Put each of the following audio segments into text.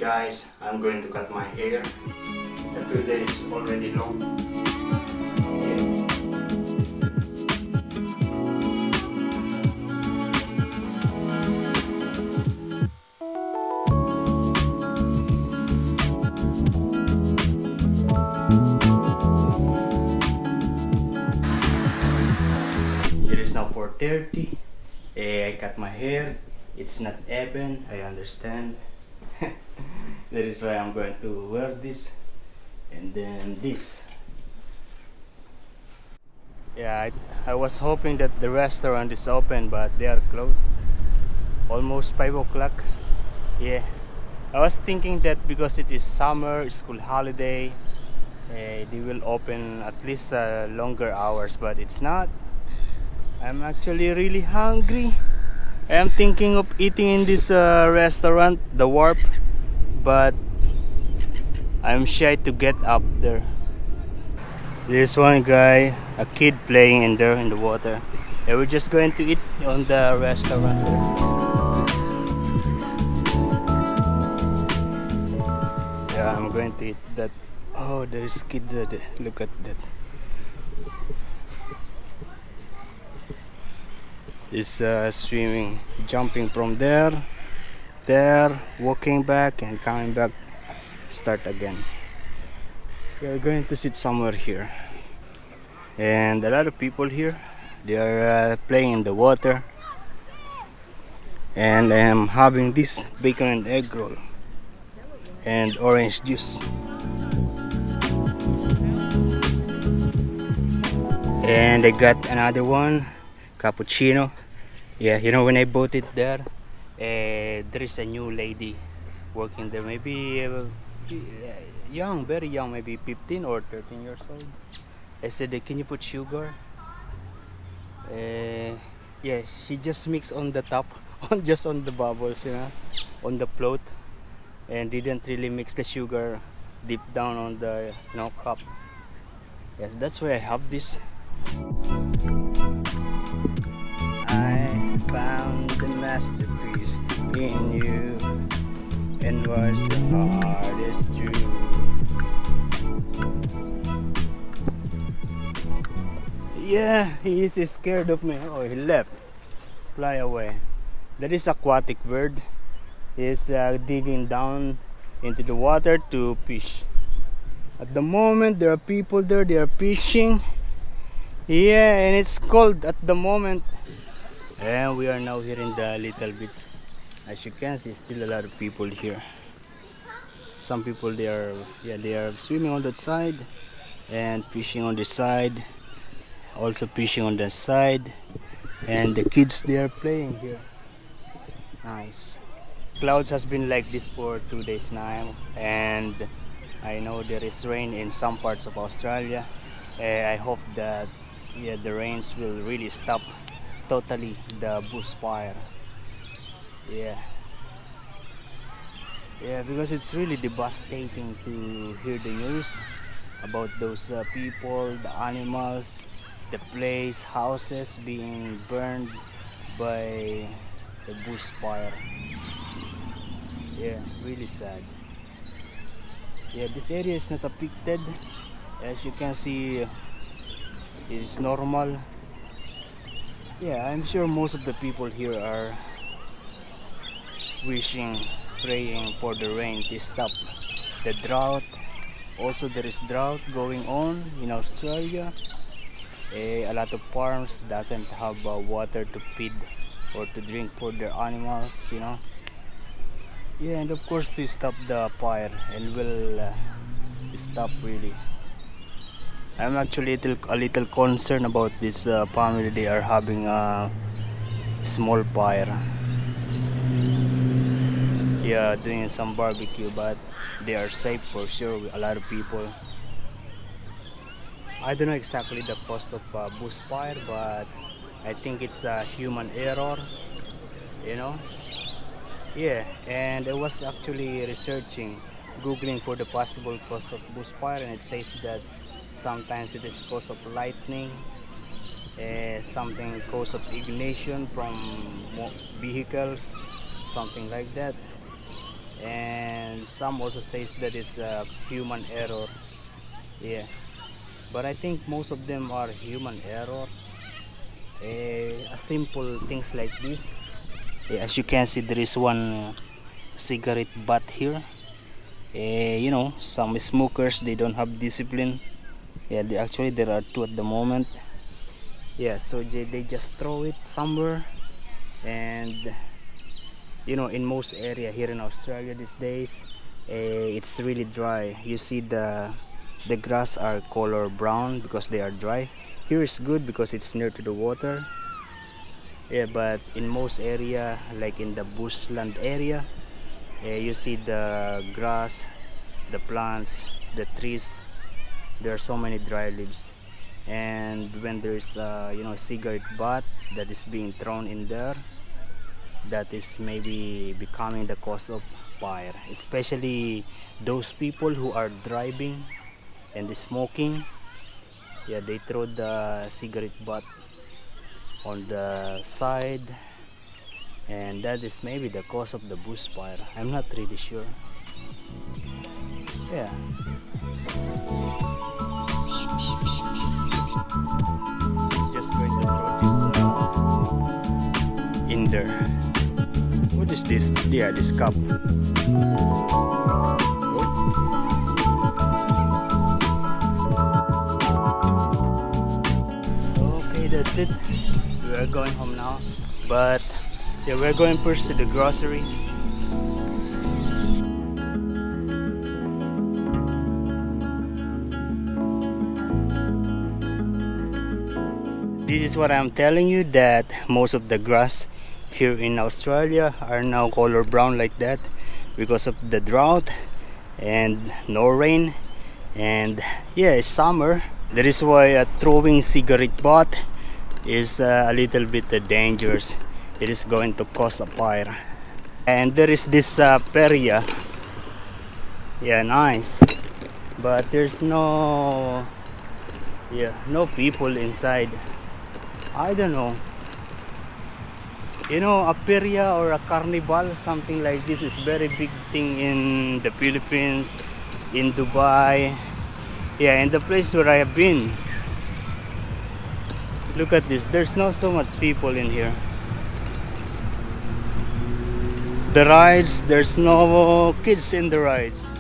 guys, I'm going to cut my hair. The few days already long. It is now 4:30. I cut my hair. It's not even, I understand. That is why I'm going to wear this and then this. Yeah, I was hoping that the restaurant is open, but they are closed. Almost 5 o'clock. Yeah, I was thinking that because it is summer, school holiday, they will open at least longer hours, but it's not. I'm actually really hungry. I'm thinking of eating in this restaurant, the Warp, but I'm shy to get up there. There's one guy, a kid playing in there in the water. And we're just going to eat on the restaurant there. Yeah, I'm going to eat that. Oh, there's kids there. Look at that. Is swimming, jumping from there, walking back and coming back, start again. We are going to sit somewhere here, and a lot of people here. They are playing in the water, and I am having this bacon and egg roll and orange juice. And I got another one, cappuccino. Yeah, you know, when I bought it there, there is a new lady working there, maybe young, very young, maybe 15 or 13 years old. I said, can you put sugar? Yeah, she just mixed on the top, on just on the bubbles, you know, on the float, and didn't really mix the sugar deep down on the cup. Yes, that's why I have this. I found the masterpiece in you, and was the hardest truth. Yeah, he is scared of me. Oh, he left. Fly away. That is aquatic bird. He is digging down into the water to fish. At the moment, there are people there. They are fishing. Yeah, and it's cold at the moment. And we are now here in the little beach. As you can see, still a lot of people here. Some people they are swimming on that side and fishing on this side. Also fishing on the side, and the kids they are playing here. Nice. Clouds has been like this for 2 days now, and I know there is rain in some parts of Australia. I hope that the rains will really stop totally the bushfire. Yeah, because it's really devastating to hear the news about those people, the animals, the place, houses being burned by the bushfire. Yeah, really sad. Yeah, this area is not affected. As you can see, it's normal. Yeah, I'm sure most of the people here are wishing, praying for the rain to stop the drought. Also, there is drought going on in Australia. A lot of farms doesn't have water to feed or to drink for their animals, you know. Yeah, and of course to stop the fire, and will stop really. I'm actually a little concerned about this family. They are having a small fire. Yeah, doing some barbecue, but they are safe for sure with a lot of people. I don't know exactly the cause of bushfire, but I think it's a human error, you know. Yeah, and I was actually researching, googling for the possible cause of bushfire, and it says that sometimes it is cause of lightning, something cause of ignition from vehicles, something like that. and some also says that it's a human error. Yeah, but I think most of them are human error. Simple things like this. Yeah, as you can see, there is one cigarette butt here. You know, some smokers, they don't have discipline. Yeah, actually there are two at the moment. Yeah, so they just throw it somewhere. And you know, in most area here in Australia these days, it's really dry. You see the grass are color brown because they are dry. Here is good because it's near to the water. Yeah, but in most area, like in the bushland area, you see the grass, the plants, the trees, there are so many dry leaves. And when there's you know, a cigarette butt that is being thrown in there, that is maybe becoming the cause of fire, especially those people who are driving and smoking. Yeah, they throw the cigarette butt on the side, and that is maybe the cause of the bushfire. I'm not really sure. Yeah, just going to throw this in there. What is this? Yeah, this cup. Okay, that's it. We are going home now. But yeah, we're going first to the grocery. This is what I'm telling you, that most of the grass here in Australia are now color brown like that because of the drought and no rain. And yeah, it's summer. That is why throwing cigarette butt is a little bit dangerous. It is going to cause a fire. And there is this peria. Yeah, nice. But there's no, yeah, no people inside. I don't know. You know, a peria or a carnival, something like this, is very big thing in the Philippines, in Dubai. Yeah, in the place where I have been. Look at this. There's not so much people in here. The rides, there's no kids in the rides.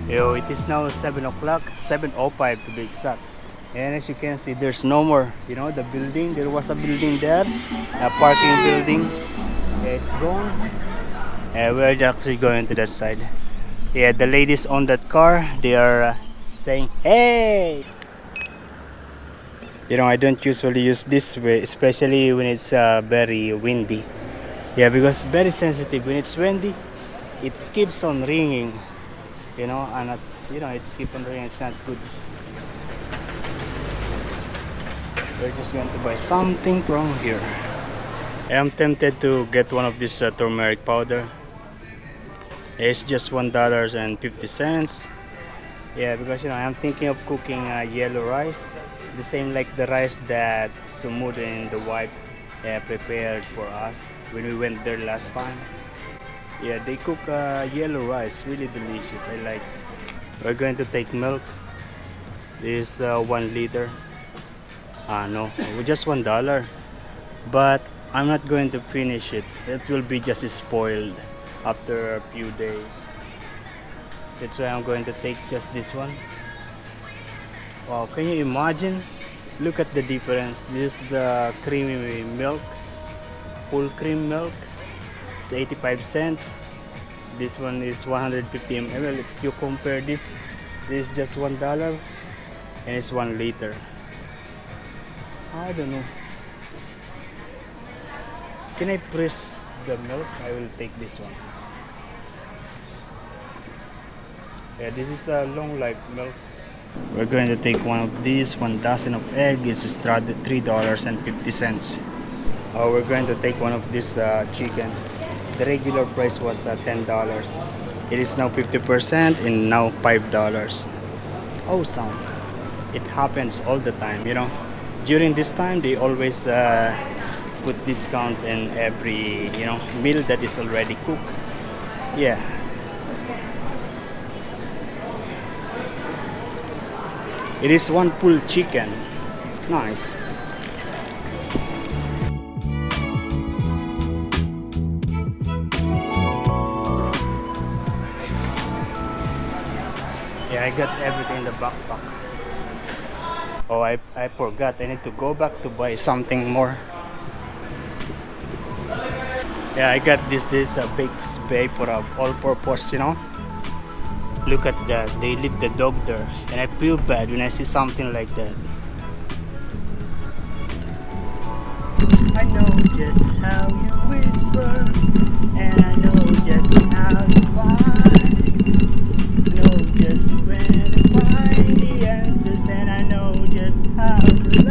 Yo, it is now 7 o'clock, 7:05 to be exact. And as you can see, there's no more. You know, the building, there was a building there, a parking building. Yeah, it's gone. We're actually going to that side. Yeah, the ladies on that car, they are saying, hey! You know, I don't usually use this way, especially when it's very windy. Yeah, because it's very sensitive. When it's windy, it keeps on ringing. You know, and not, you know, it's keep on ringing. It's not good. We're just going to buy something from here. I'm tempted to get one of this turmeric powder. It's just $1.50. Yeah, because you know, I'm thinking of cooking yellow rice, the same like the rice that Sumud and the wife prepared for us when we went there last time. Yeah, they cook yellow rice, really delicious. I like. We're going to take milk. This is 1 liter. No, just $1. But I'm not going to finish it. It will be just spoiled after a few days. That's why I'm going to take just this one. Wow, can you imagine? Look at the difference. This is the creamy milk, full cream milk. It's 85 cents. This one is 150 ml. If you compare this is just $1 and it's 1 liter. I don't know. Can I press the milk? I will take this one. Yeah, this is a long life milk. We're going to take one of these, 1 dozen of egg. It's $3.50. We're going to take one of this chicken. The regular price was $10. It is now 50% and now $5. Awesome. It happens all the time, you know. During this time, they always put discount in every, you know, meal that is already cooked. Yeah. It is one full chicken. Nice. Yeah, I got everything in the backpack. Oh, I forgot. I need to go back to buy something more. Yeah, I got this big spray for a all-purpose, you know. Look at that. They leave the dog there, and I feel bad when I see something like that. I know just how you whisper, and I know just how you find. Know just when to find the answers, and I know just how to